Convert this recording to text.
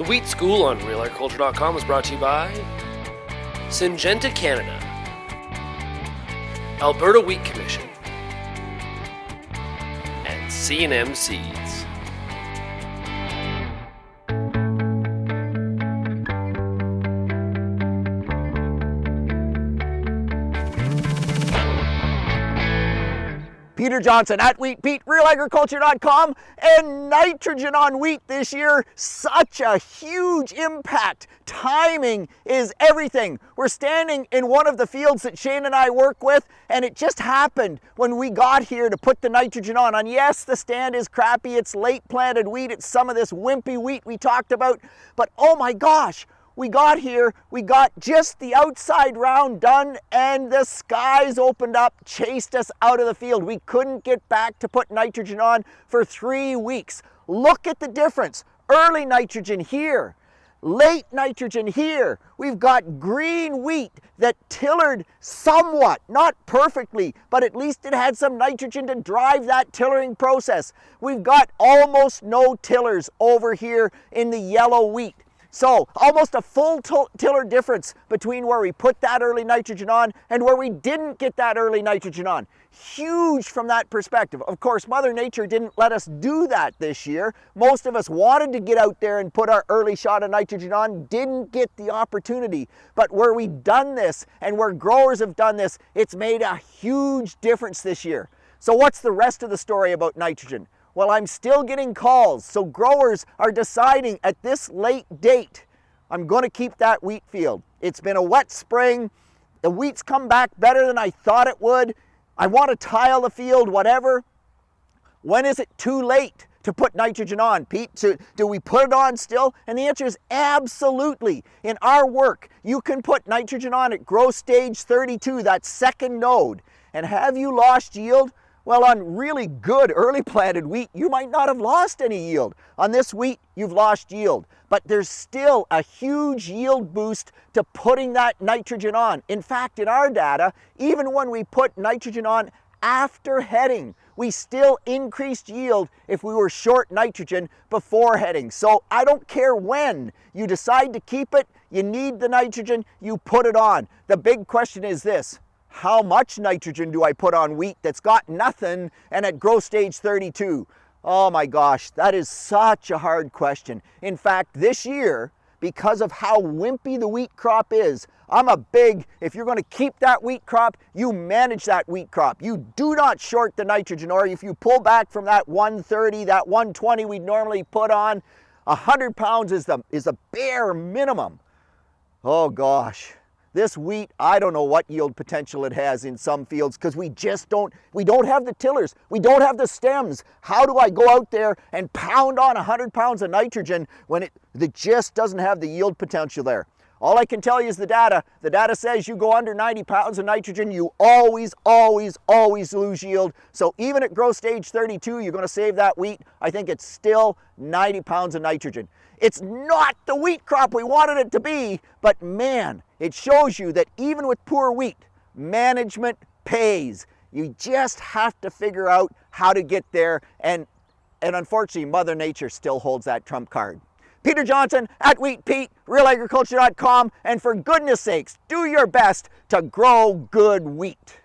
Wheat School on RealAgriculture.com is brought to you by Syngenta Canada, Alberta Wheat Commission, and C&M Seeds. Peter Johnson at Wheat Pete, RealAgriculture.com, and nitrogen on wheat this year, such a huge impact. Timing is everything. We're standing in one of the fields that Shane and I work with, and it just happened when we got here to put the nitrogen on. And yes, the stand is crappy, it's late planted wheat, it's some of this wimpy wheat we talked about, but oh my gosh, we got here, we got just the outside round done, and the skies opened up, chased us out of the field. We couldn't get back to put nitrogen on for 3 weeks. Look at the difference. Early nitrogen here, late nitrogen here. We've got green wheat that tillered somewhat, not perfectly, but at least it had some nitrogen to drive that tillering process. We've got almost no tillers over here in the yellow wheat. So almost a full tiller difference between where we put that early nitrogen on and where we didn't get that early nitrogen on. Huge from that perspective. Of course, Mother Nature didn't let us do that this year. Most of us wanted to get out there and put our early shot of nitrogen on, didn't get the opportunity. But where we've done this and where growers have done this, it's made a huge difference this year. So what's the rest of the story about nitrogen? Well, I'm still getting calls, so growers are deciding at this late date, I'm going to keep that wheat field. It's been a wet spring, the wheat's come back better than I thought it would, I want to tile the field, whatever. When is it too late to put nitrogen on, Pete? Do we put it on still? And the answer is absolutely. In our work, you can put nitrogen on at growth stage 32, that second node. And have you lost yield? Well, on really good early planted wheat, you might not have lost any yield. On this wheat, you've lost yield. But there's still a huge yield boost to putting that nitrogen on. In fact, in our data, even when we put nitrogen on after heading, we still increased yield if we were short nitrogen before heading. So I don't care when you decide to keep it, you need the nitrogen, you put it on. The big question is this: how much nitrogen do I put on wheat that's got nothing and at growth stage 32? Oh my gosh, that is such a hard question. In fact, this year, because of how wimpy the wheat crop is, I'm a big, if you're going to keep that wheat crop, you manage that wheat crop. You do not short the nitrogen, or if you pull back from that 130, that 120 we'd normally put on, 100 pounds is the bare minimum. Oh gosh. This wheat, I don't know what yield potential it has in some fields because we don't have the tillers, we don't have the stems. How do I go out there and pound on 100 pounds of nitrogen when it just doesn't have the yield potential there? All I can tell you is the data. The data says you go under 90 pounds of nitrogen, you always lose yield. So even at growth stage 32, you're going to save that wheat. I think it's still 90 pounds of nitrogen. It's not the wheat crop we wanted it to be, but man, it shows you that even with poor wheat, management pays. You just have to figure out how to get there, and unfortunately, Mother Nature still holds that trump card. Peter Johnson at Wheat Pete, RealAgriculture.com, and for goodness sakes, do your best to grow good wheat.